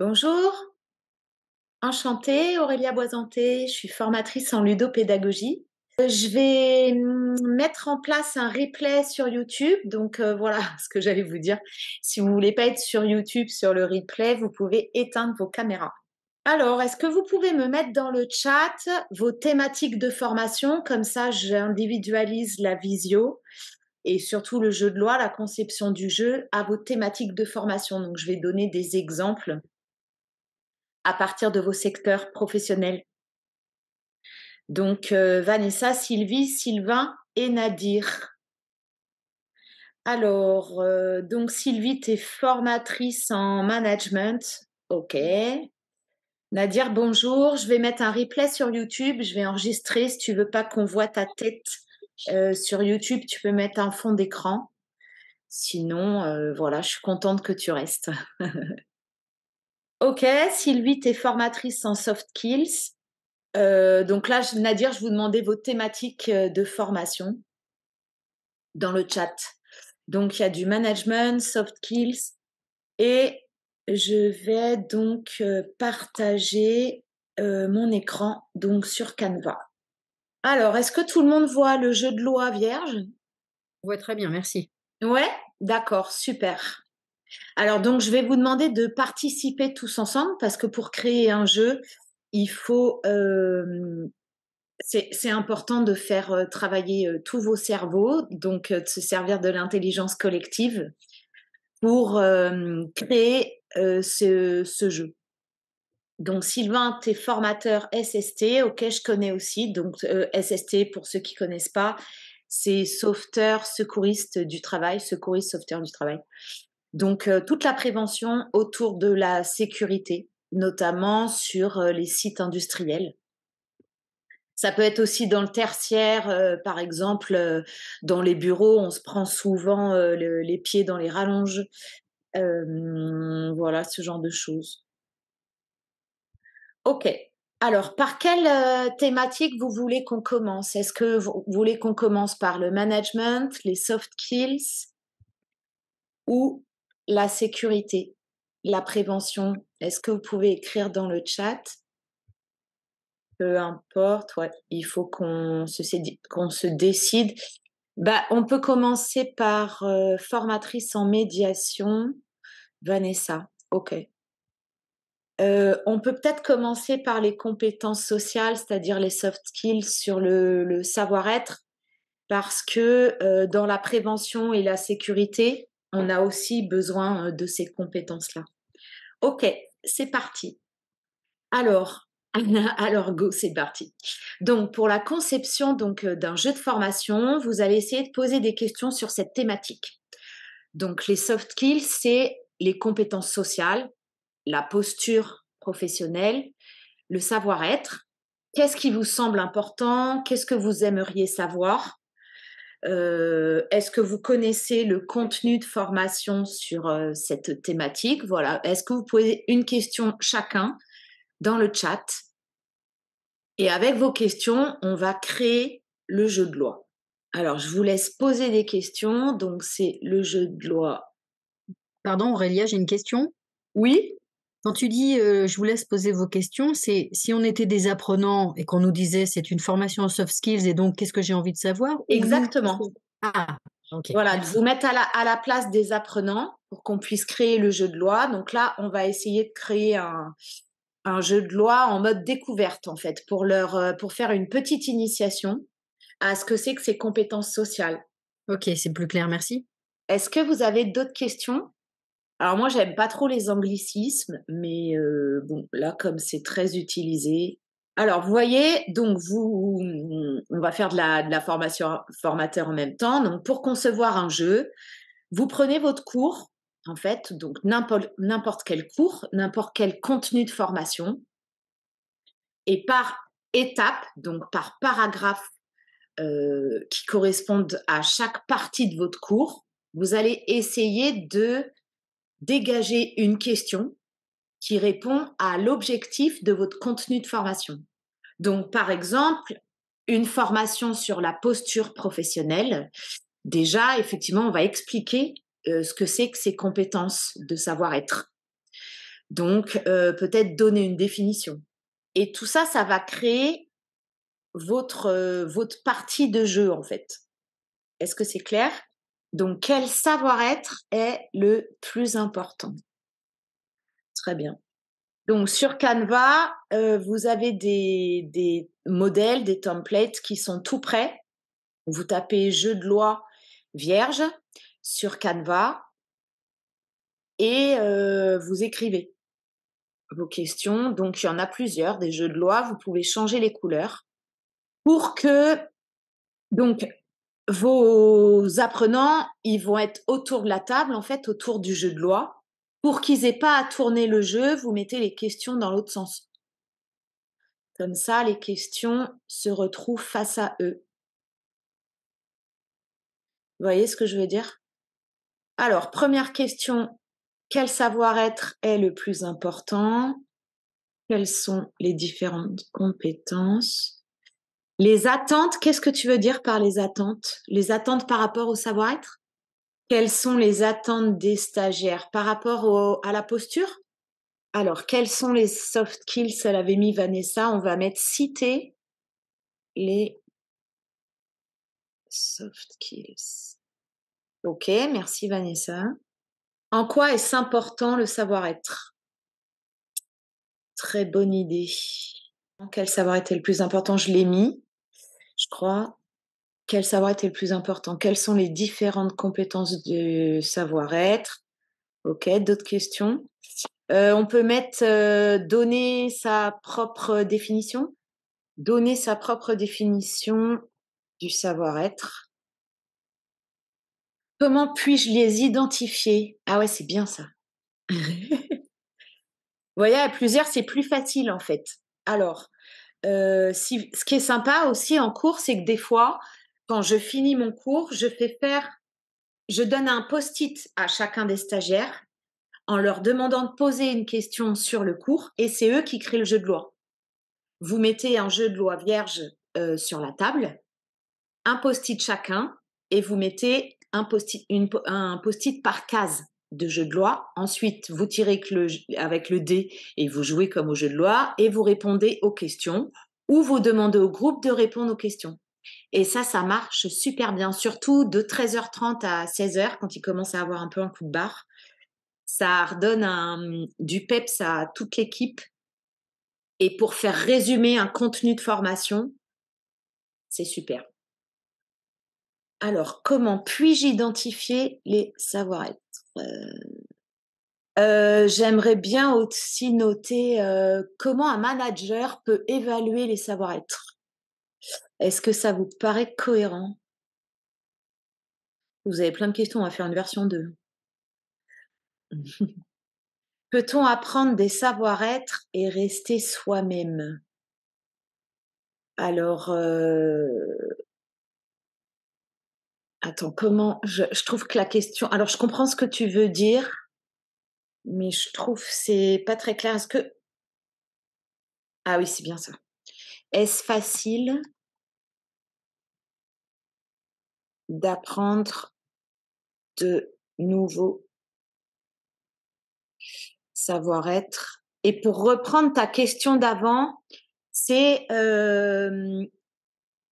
Bonjour, enchantée, Aurélia Boisanté, je suis formatrice en ludopédagogie. Je vais mettre en place un replay sur YouTube, donc voilà ce que j'allais vous dire. Si vous voulez pas être sur YouTube sur le replay, vous pouvez éteindre vos caméras. Alors, est-ce que vous pouvez me mettre dans le chat vos thématiques de formation? Comme ça, j'individualise la visio et surtout le jeu de loi, la conception du jeu à vos thématiques de formation. Donc, je vais donner des exemples à partir de vos secteurs professionnels. Donc, Vanessa, Sylvie, Sylvain et Nadir. Alors, donc Sylvie, tu es formatrice en management. OK. Nadir, bonjour. Je vais mettre un replay sur YouTube. Je vais enregistrer. Si tu veux pas qu'on voit ta tête sur YouTube, tu peux mettre un fond d'écran. Sinon, voilà, je suis contente que tu restes. OK, Sylvie, tu es formatrice en soft skills. Donc là, Nadir, je vous demandais vos thématiques de formation dans le chat. Donc, il y a du management, soft skills, et je vais donc partager mon écran donc sur Canva. Alors, est-ce que tout le monde voit le jeu de loi vierge? Ouais, très bien, merci. Ouais, d'accord, super. Alors, donc, je vais vous demander de participer tous ensemble parce que pour créer un jeu, il faut c'est important de faire travailler tous vos cerveaux, donc de se servir de l'intelligence collective pour créer ce jeu. Donc, Sylvain, tu es formateur SST, ok, je connais aussi. Donc, SST, pour ceux qui ne connaissent pas, c'est sauveteur, secouriste du travail, secouriste, sauveteur du travail. Donc, toute la prévention autour de la sécurité, notamment sur les sites industriels. Ça peut être aussi dans le tertiaire, par exemple, dans les bureaux, on se prend souvent les pieds dans les rallonges. Voilà, ce genre de choses. Ok. Alors, par quelle thématique vous voulez qu'on commence? Est-ce que vous voulez qu'on commence par le management, les soft skills ou la sécurité, la prévention? Est-ce que vous pouvez écrire dans le chat? Peu importe, ouais, il faut qu'on se décide. Bah, on peut commencer par formatrice en médiation, Vanessa. Ok. On peut peut-être commencer par les compétences sociales, c'est-à-dire les soft skills sur le savoir-être, parce que dans la prévention et la sécurité, on a aussi besoin de ces compétences-là. Ok, c'est parti. Alors, alors go, c'est parti. Donc, pour la conception d'un jeu de formation, vous allez essayer de poser des questions sur cette thématique. Donc, les soft skills, c'est les compétences sociales, la posture professionnelle, le savoir-être. Qu'est-ce qui vous semble important? Qu'est-ce que vous aimeriez savoir? Est-ce que vous connaissez le contenu de formation sur cette thématique? Voilà. Est-ce que vous posez une question chacun dans le chat? Et avec vos questions, on va créer le jeu de loi. Alors, je vous laisse poser des questions. Donc, c'est le jeu de loi. Pardon Aurélia, j'ai une question. Oui, Quand tu dis, je vous laisse poser vos questions, c'est si on était des apprenants et qu'on nous disait: «C'est une formation en soft skills et donc qu'est-ce que j'ai envie de savoir?» ou nous exactement. ah, OK, Voilà, de vous merci. mettre à la place des apprenants pour qu'on puisse créer le jeu de loi. Donc là, on va essayer de créer un jeu de loi en mode découverte, en fait, pour faire une petite initiation à ce que c'est que ces compétences sociales. OK, c'est plus clair, merci. Est-ce que vous avez d'autres questions? Alors moi, j'aime pas trop les anglicismes, mais bon, là, comme c'est très utilisé. Alors, vous voyez, donc on va faire de la formation formateur en même temps. Donc, pour concevoir un jeu, vous prenez votre cours, en fait, donc n'importe quel cours, n'importe quel contenu de formation, et par étape, donc par paragraphe qui correspondent à chaque partie de votre cours, vous allez essayer de dégager une question qui répond à l'objectif de votre contenu de formation. Donc, par exemple, une formation sur la posture professionnelle. Déjà, effectivement, on va expliquer ce que c'est que ces compétences de savoir-être. Donc, peut-être donner une définition. Et tout ça, ça va créer votre partie de jeu, en fait. Est-ce que c'est clair? Donc, quel savoir-être est le plus important? Très bien. Donc, sur Canva, vous avez des modèles, des templates qui sont tout prêts. Vous tapez jeu de loi vierge sur Canva et vous écrivez vos questions. Donc, il y en a plusieurs, des jeux de loi. Vous pouvez changer les couleurs pour que donc vos apprenants, ils vont être autour de la table, en fait, autour du jeu de loi. Pour qu'ils aient pas à tourner le jeu, vous mettez les questions dans l'autre sens. Comme ça, les questions se retrouvent face à eux. Vous voyez ce que je veux dire? Alors, première question, quel savoir-être est le plus important? Quelles sont les différentes compétences? Les attentes, qu'est-ce que tu veux dire par les attentes? Les attentes par rapport au savoir-être? Quelles sont les attentes des stagiaires par rapport à la posture? Alors, quels sont les soft skills? Elle avait mis Vanessa, on va mettre citer les soft skills. Ok, merci Vanessa. En quoi est-ce important le savoir-être? Très bonne idée. Quel savoir-être est le plus important? Je l'ai mis, je crois. Quel savoir-être est le plus important? Quelles sont les différentes compétences du savoir-être? Ok, d'autres questions? On peut mettre donner sa propre définition. Donner sa propre définition du savoir-être. Comment puis-je les identifier? Ah ouais, c'est bien ça. Vous voyez, à plusieurs, c'est plus facile en fait. Alors, ce qui est sympa aussi en cours, c'est que des fois, quand je finis mon cours, je donne un post-it à chacun des stagiaires en leur demandant de poser une question sur le cours et c'est eux qui créent le jeu de loi. Vous mettez un jeu de loi vierge sur la table, un post-it chacun et vous mettez un post-it par case de jeu de loi. Ensuite, vous tirez avec le dé et vous jouez comme au jeu de loi et vous répondez aux questions ou vous demandez au groupe de répondre aux questions. Et ça marche super bien, surtout de 13h30 à 16h quand il commence à avoir un peu un coup de barre. Ça redonne du peps à toute l'équipe. Et pour faire résumer un contenu de formation, c'est super. Alors, comment puis-je identifier les savoir-être? J'aimerais bien aussi noter comment un manager peut évaluer les savoir-être. Est-ce que ça vous paraît cohérent? Vous avez plein de questions, on va faire une version 2. Peut-on apprendre des savoir-être et rester soi-même? Alors, attends, comment je trouve que la question alors je comprends ce que tu veux dire, mais je trouve que c'est pas très clair. Est-ce que ah oui, c'est bien ça. Est-ce facile d'apprendre de nouveaux savoir-être? Et pour reprendre ta question d'avant, c'est,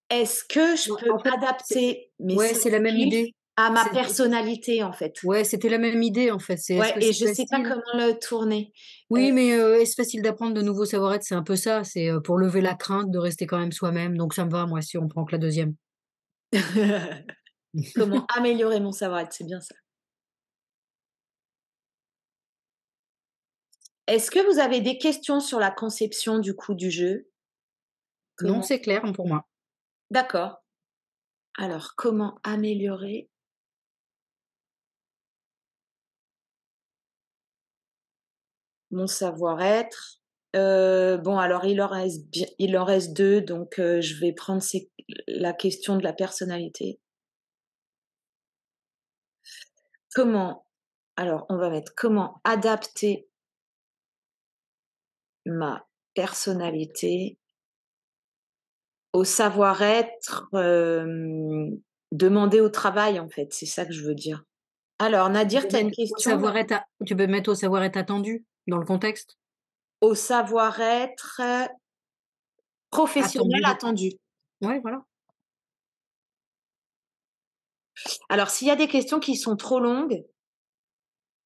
est-ce que je peux En fait, adapter mes ouais, soft c'est la même skills idée. à ma C'est personnalité, en fait? Ouais, c'était la même idée, en fait. C'est est-ce Ouais que et c'est je sais pas facile? comment le tourner. Oui, mais est-ce facile d'apprendre de nouveaux savoir-être? C'est un peu ça, c'est, pour lever la crainte de rester quand même soi-même, donc ça me va, moi, si on prend que la deuxième. Comment améliorer mon savoir-être, c'est bien ça. Est-ce que vous avez des questions sur la conception du coup du jeu? Non, Comment c'est clair pour moi. d'accord. Alors, comment améliorer mon savoir-être? Bon alors il en reste 2 donc je vais prendre la question de la personnalité. Comment alors on va mettre comment adapter ma personnalité au savoir-être, demandé au travail en fait, c'est ça que je veux dire. Alors Nadir, tu as une Au question là? savoir-être a tu peux mettre au savoir-être attendu, Dans le contexte au savoir-être professionnel attendu de attendu. ouais, voilà. Alors, s'il y a des questions qui sont trop longues,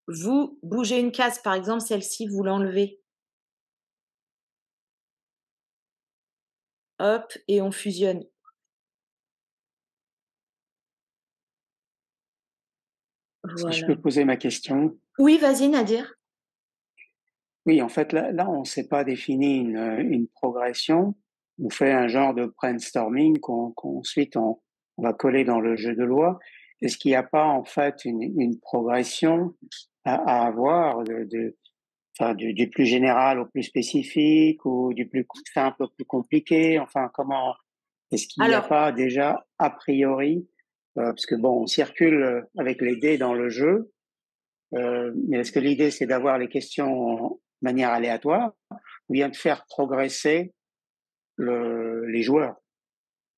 vous bougez une case, par exemple celle-ci, vous l'enlevez. Hop, et on fusionne. Si je Voilà. peux poser ma question. Oui, vas-y Nadir. Oui, en fait, là, on ne s'est pas défini une progression. On fait un genre de brainstorming qu'ensuite on va coller dans le jeu de loi. Est-ce qu'il n'y a pas en fait une progression à avoir enfin, du plus général au plus spécifique ou du plus c'est un peu plus compliqué? Enfin, comment est-ce qu'il n'y a Alors, pas déjà a priori parce que bon, on circule avec les dés dans le jeu. Mais est-ce que l'idée, c'est d'avoir les questions de manière aléatoire ou bien de faire progresser les joueurs?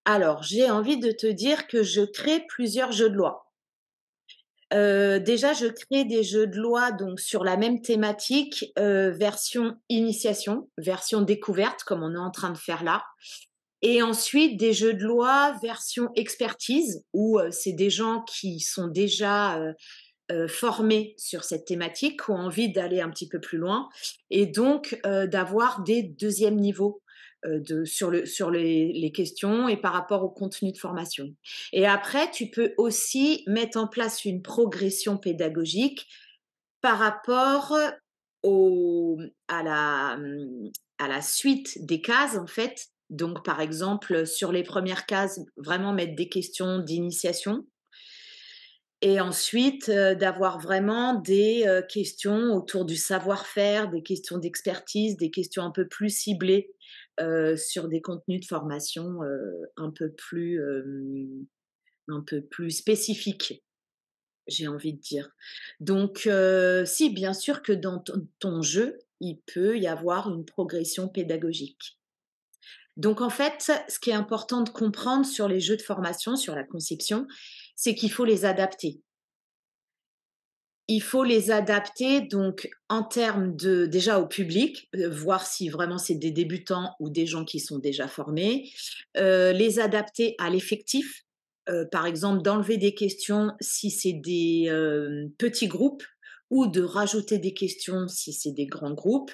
alors, j'ai envie de te dire que je crée plusieurs jeux de loi. Déjà, je crée des jeux de loi donc sur la même thématique, version initiation, version découverte, comme on est en train de faire là. Et ensuite, des jeux de loi version expertise, où c'est des gens qui sont déjà formés sur cette thématique, qui ont envie d'aller un petit peu plus loin, et donc d'avoir des deuxièmes niveaux sur les questions et par rapport au contenu de formation. Et après, tu peux aussi mettre en place une progression pédagogique par rapport au, à, la, à la suite des cases, en fait. Donc, par exemple, sur les premières cases, vraiment mettre des questions d'initiation, et ensuite, d'avoir vraiment des, questions autour du savoir-faire, des questions d'expertise, des questions un peu plus ciblées, sur des contenus de formation, un peu plus spécifiques, j'ai envie de dire. Donc, si, bien sûr que dans ton jeu, il peut y avoir une progression pédagogique. Donc en fait, ce qui est important de comprendre sur les jeux de formation, sur la conception, c'est qu'il faut les adapter. Il faut les adapter donc en termes de déjà au public, voir si vraiment c'est des débutants ou des gens qui sont déjà formés, les adapter à l'effectif, par exemple d'enlever des questions si c'est des, petits groupes ou de rajouter des questions si c'est des grands groupes.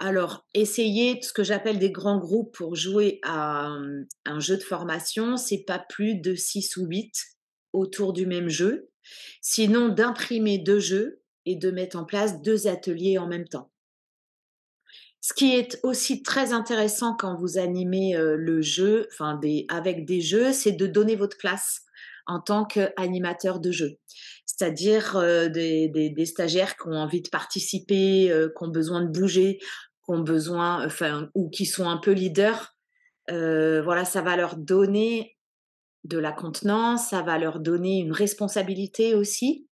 Alors essayer ce que j'appelle des grands groupes pour jouer à, un jeu de formation, c'est pas plus de 6 ou 8 autour du même jeu. Sinon, d'imprimer 2 jeux et de mettre en place 2 ateliers en même temps. Ce qui est aussi très intéressant quand vous animez, le jeu, enfin avec des jeux, c'est de donner votre place en tant qu'animateur de jeu. C'est-à-dire, des stagiaires qui ont envie de participer, qui ont besoin de bouger, qui ont besoin enfin ou qui sont un peu leaders, voilà, ça va leur donner de la contenance, ça va leur donner une responsabilité aussi.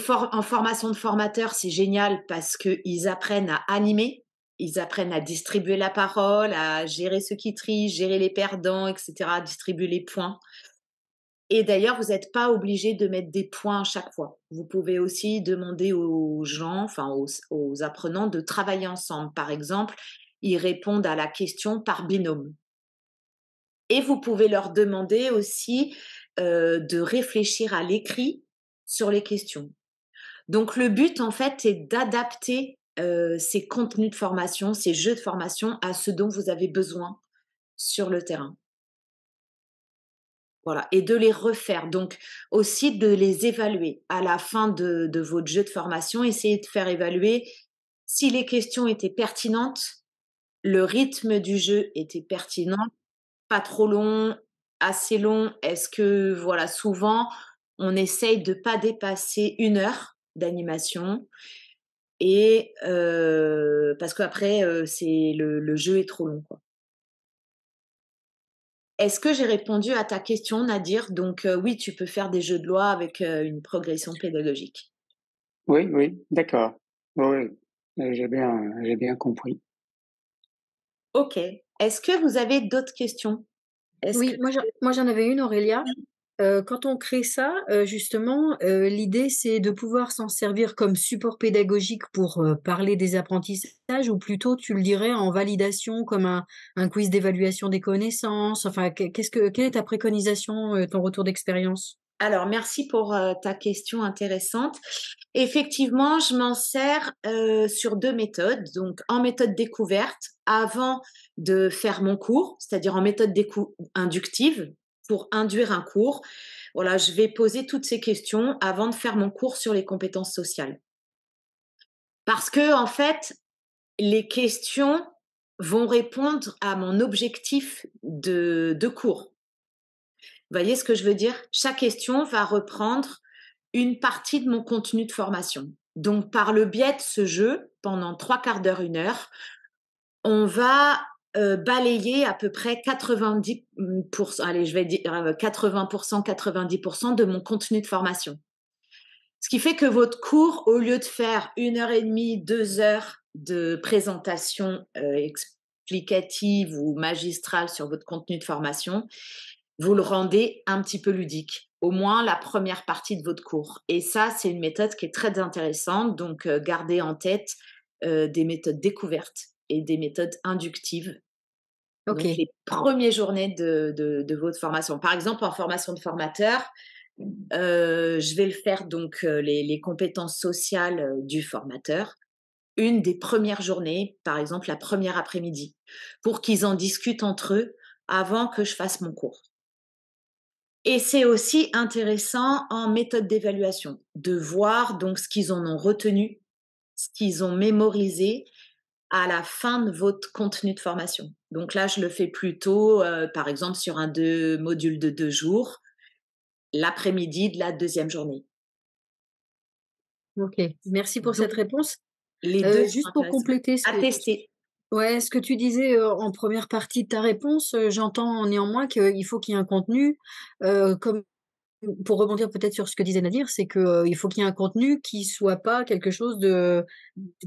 En formation de formateurs, c'est génial parce qu'ils apprennent à animer, ils apprennent à distribuer la parole, à gérer ceux qui trichent, gérer les perdants, etc., distribuer les points. Et d'ailleurs, vous n'êtes pas obligé de mettre des points à chaque fois. Vous pouvez aussi demander aux gens, enfin aux apprenants, de travailler ensemble. Par exemple, ils répondent à la question par binôme. Et vous pouvez leur demander aussi de réfléchir à l'écrit sur les questions. Donc le but, en fait, est d'adapter ces contenus de formation, ces jeux de formation à ce dont vous avez besoin sur le terrain. Voilà, et de les refaire. Donc aussi de les évaluer. À la fin de votre jeu de formation, essayez de faire évaluer si les questions étaient pertinentes, le rythme du jeu était pertinent, pas trop long, assez long. Est-ce que, voilà, souvent, on essaye de pas dépasser 1 heure d'animation et parce qu'après, c'est le jeu est trop long, quoi. Est-ce que j'ai répondu à ta question, Nadir? Donc, oui, tu peux faire des jeux de loi avec, une progression pédagogique. Oui, oui, d'accord. Oui, oui, j'ai bien compris. OK. Est-ce que vous avez d'autres questions? Est-ce que Oui, moi j'en avais une, Aurélia. Quand on crée ça, justement, l'idée, c'est de pouvoir s'en servir comme support pédagogique pour, parler des apprentissages ou plutôt, tu le dirais, en validation comme un quiz d'évaluation des connaissances? Enfin, quelle est ta préconisation, ton retour d'expérience? Alors, merci pour ta question intéressante. Effectivement, je m'en sers sur deux méthodes. Donc, en méthode découverte, avant de faire mon cours, c'est-à-dire en méthode inductive, pour induire un cours. Voilà, je vais poser toutes ces questions avant de faire mon cours sur les compétences sociales. Parce que, en fait, les questions vont répondre à mon objectif de cours. Vous voyez ce que je veux dire? Chaque question va reprendre une partie de mon contenu de formation. Donc, par le biais de ce jeu, pendant 3/4 d'heure, 1 heure, on va balayer à peu près 90%, allez, je vais dire 80%, 90% de mon contenu de formation. Ce qui fait que votre cours, au lieu de faire 1 heure et demie, 2 heures de présentation explicative ou magistrale sur votre contenu de formation, vous le rendez un petit peu ludique, au moins la première partie de votre cours. Et ça, c'est une méthode qui est très intéressante. Donc, gardez en tête des méthodes découvertes et des méthodes inductives. Donc, OK. les premières journées de votre formation. Par exemple, en formation de formateur, je vais le faire donc les compétences sociales du formateur. Une des premières journées, par exemple la première après-midi, pour qu'ils en discutent entre eux avant que je fasse mon cours. Et c'est aussi intéressant en méthode d'évaluation, de voir donc ce qu'ils en ont retenu, ce qu'ils ont mémorisé à la fin de votre contenu de formation. Donc là, je le fais plutôt, par exemple, sur un module de 2 jours, l'après-midi de la deuxième journée. OK. Merci pour Donc cette réponse. les 2 sont Juste pour intéressants. compléter À tester. ouais, ce que tu disais, en première partie de ta réponse, j'entends néanmoins qu'il faut qu'il y ait un contenu, comme pour rebondir peut-être sur ce que disait Nadir, c'est que, il faut qu'il y ait un contenu qui soit pas quelque chose de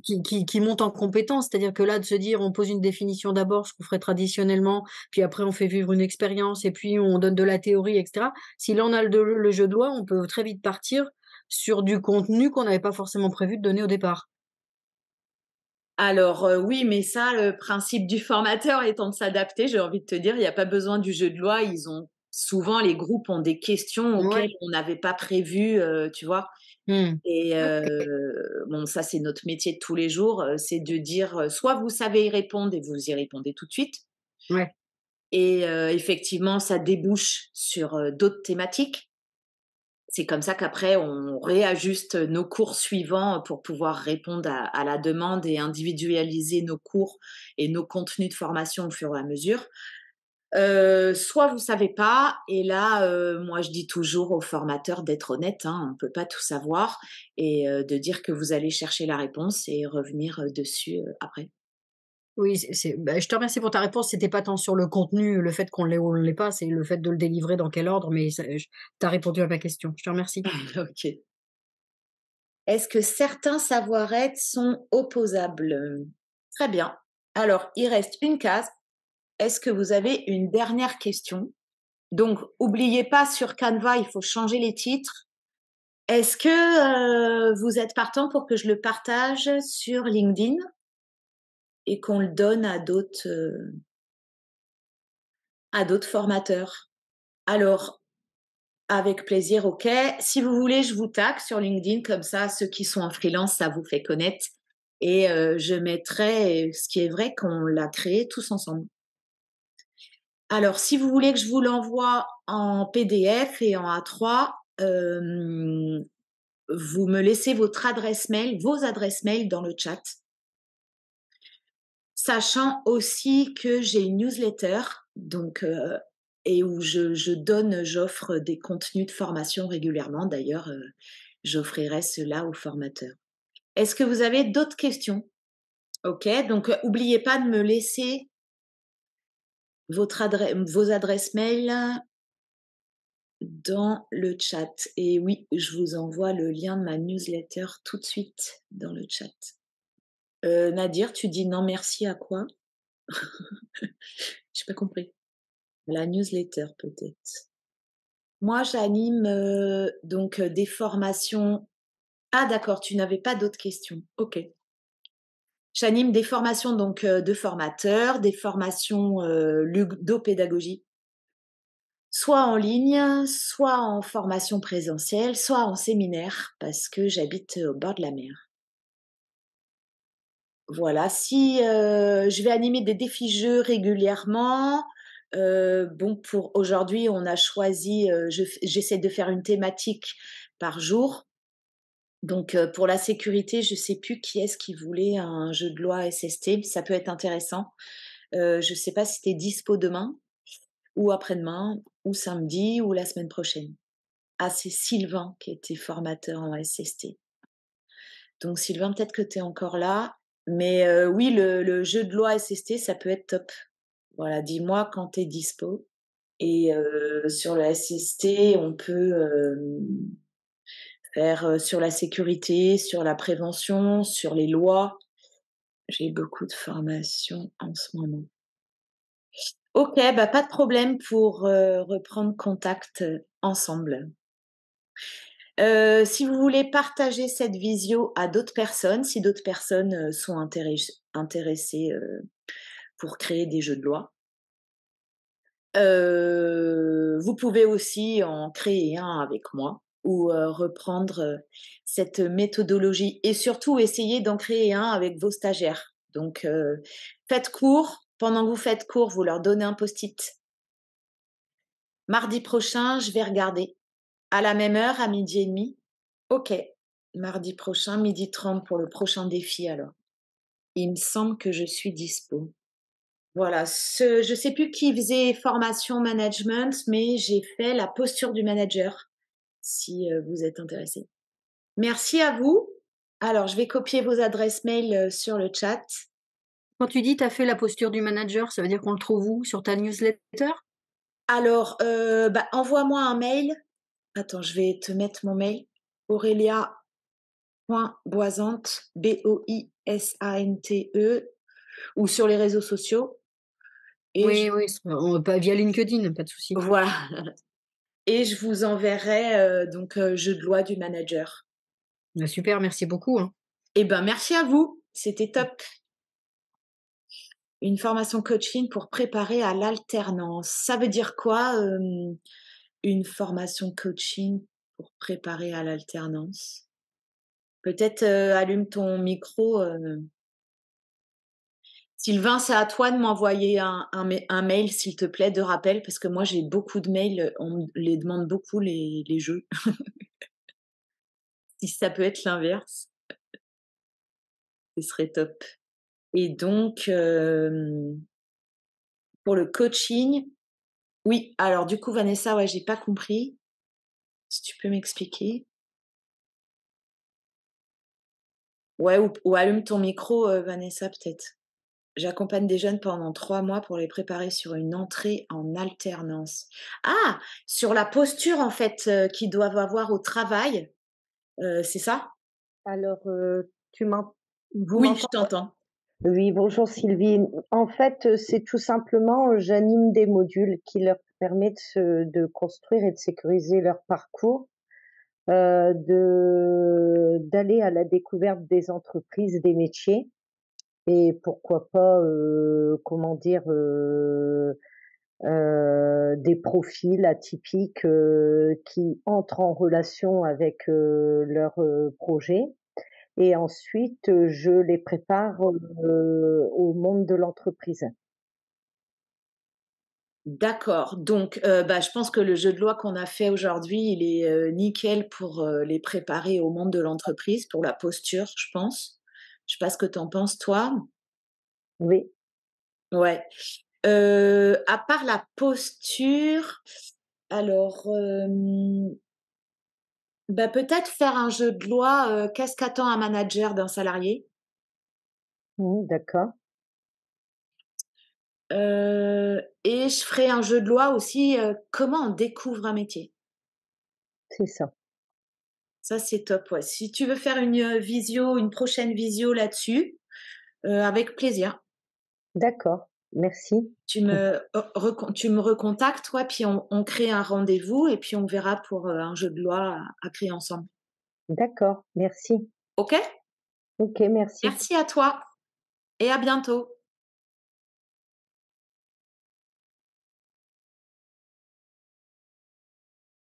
qui monte en compétence. C'est-à-dire que là, de se dire: «On pose une définition d'abord», ce qu'on ferait traditionnellement, puis après on fait vivre une expérience et puis on donne de la théorie et cetera. Si là on a le jeu de loi, on peut très vite partir sur du contenu qu'on n'avait pas forcément prévu de donner au départ. Alors, oui, mais ça, le principe du formateur étant de s'adapter, j'ai envie de te dire, il y a pas besoin du jeu de loi. Ils ont souvent les groupes ont des questions Ouais. auxquelles on n'avait pas prévu, tu vois? Mmh. Et OK. bon, ça, c'est notre métier de tous les jours, c'est de dire, soit vous savez y répondre et vous y répondez tout de suite Ouais. et effectivement, ça débouche sur, d'autres thématiques. C'est comme ça qu'après on réajuste nos cours suivants pour pouvoir répondre à la demande et individualiser nos cours et nos contenus de formation au fur et à mesure. Soit vous savez pas et là, moi je dis toujours aux formateurs d'être honnêtes, hein, on peut pas tout savoir et de dire que vous allez chercher la réponse et revenir, dessus, après. Oui, bah, je te remercie pour ta réponse. C'était pas tant sur le contenu, le fait qu'on l'ait ou on l'ait pas, c'est le fait de le délivrer dans quel ordre, mais ça tu as répondu à ma question. Je te remercie. OK. Est-ce que certains savoir-être sont opposables? Très bien. Alors, il reste une case. Est-ce que vous avez une dernière question? Donc, oubliez pas sur Canva, il faut changer les titres. Est-ce que vous êtes partant pour que je le partage sur LinkedIn et qu'on le donne à d'autres formateurs? Alors, avec plaisir, OK. Si vous voulez, je vous tag sur LinkedIn, comme ça, ceux qui sont en freelance, ça vous fait connaître. Et je mettrai, ce qui est vrai, qu'on l'a créé tous ensemble. Alors, si vous voulez que je vous l'envoie en PDF et en A3, vous me laissez votre adresse mail, vos adresses mail dans le chat. Sachant aussi que j'ai une newsletter, donc et où j'offre des contenus de formation régulièrement. D'ailleurs, j'offrirai cela aux formateurs. Est-ce que vous avez d'autres questions? OK, donc oubliez pas de me laisser vos adresses mail dans le chat et oui, je vous envoie le lien de ma newsletter tout de suite dans le chat. Nadir, tu dis non merci à quoi? J'ai pas compris. La newsletter peut-être? Moi, j'anime, donc des formations. Ah d'accord, tu n'avais pas d'autres questions. OK. J'anime des formations donc, de formateurs, des formations, ludopédagogie, soit en ligne, soit en formation présentielle, soit en séminaire parce que j'habite, au bord de la mer. Voilà, si, je vais animer des défis jeux régulièrement. Bon, pour aujourd'hui, on a choisi, j'essaie de faire une thématique par jour. Donc, pour la sécurité, je sais plus qui est-ce qui voulait un jeu de loi SST, ça peut être intéressant. Je sais pas si tu es dispo demain ou après-demain ou samedi ou la semaine prochaine. Ah, c'est Sylvain qui était formateur en SST. Donc Sylvain, peut-être que tu es encore là, mais oui, le jeu de loi SST, ça peut être top. Voilà, dis-moi quand tu es dispo et sur le SST, on peut, faire, sur la sécurité, sur la prévention, sur les lois. J'ai beaucoup de formations en ce moment. OK, bah, pas de problème pour, reprendre contact, ensemble. Si vous voulez partager cette visio à d'autres personnes, si d'autres personnes, sont intéressées, pour créer des jeux de loi, vous pouvez aussi en créer un avec moi ou, reprendre, cette méthodologie et surtout essayer d'en créer un avec vos stagiaires. Donc, faites cours. Pendant que vous faites cours, vous leur donnez un post-it. Mardi prochain, je vais regarder. À la même heure, à 12:30? OK. Mardi prochain, 12:30 pour le prochain défi alors. Il me semble que je suis dispo. Voilà, je sais plus qui faisait formation management, mais j'ai fait la posture du manager, si, vous êtes intéressés. Merci à vous. Alors je vais copier vos adresses mail, sur le chat. Quand tu dis: «Tu as fait la posture du manager», ça veut dire qu'on le trouve où? Sur ta newsletter? Alors, bah, envoie-moi un mail. Attends, je vais te mettre mon mail. Aurélia.boisante, Boisante, ou sur les réseaux sociaux et je Oui, oui, pas via LinkedIn, pas de souci. voilà et je vous enverrai, donc jeu de loi du manager. Bah, super, merci beaucoup, hein. Eh ben, merci à vous, c'était top. Une formation coaching pour préparer à l'alternance. Ça veut dire quoi, une formation coaching pour préparer à l'alternance? Peut-être, allume ton micro, Sylvain, c'est à toi de m'envoyer un mail, s'il te plaît, de rappel, parce que moi j'ai beaucoup de mails, on me les demande beaucoup les jeux. Si ça peut être l'inverse, ce serait top et donc pour le coaching, oui, alors du coup Vanessa, ouais, j'ai pas compris. Si tu peux m'expliquer? Ouais, ou allume ton micro, Vanessa, peut-être. J'accompagne des jeunes pendant 3 mois pour les préparer sur une entrée en alternance. Ah! Sur la posture en fait, qu'ils doivent avoir au travail, c'est ça? Alors, vous Oui, je m'entendez? t'entends. Oui, bonjour Sylvie. En fait, c'est tout simplement, j'anime des modules qui leur permettent de construire et de sécuriser leur parcours, d'aller à la découverte des entreprises, des métiers et pourquoi pas, comment dire, des profils atypiques, qui entrent en relation avec, leur, projet. Et ensuite, je les prépare, au monde de l'entreprise. D'accord, donc bah, je pense que le jeu de loi qu'on a fait aujourd'hui, il est, nickel pour, les préparer au monde de l'entreprise, pour la posture, je pense. Je sais pas ce que tu en penses toi? Oui, Ouais. À part la posture, alors, bah, peut-être faire un jeu de loi, qu'est-ce qu'attend un manager d'un salarié? d'accord, Et je ferai un jeu de loi aussi, comment on découvre un métier? c'est ça. Ça, c'est top, ouais. Si tu veux faire une prochaine visio là-dessus, avec plaisir. D'accord. Merci. Tu me recontactes, toi, puis on crée un rendez-vous et puis on verra pour un jeu de loi à créer ensemble. D'accord, merci. OK? OK, merci. Merci à toi et à bientôt.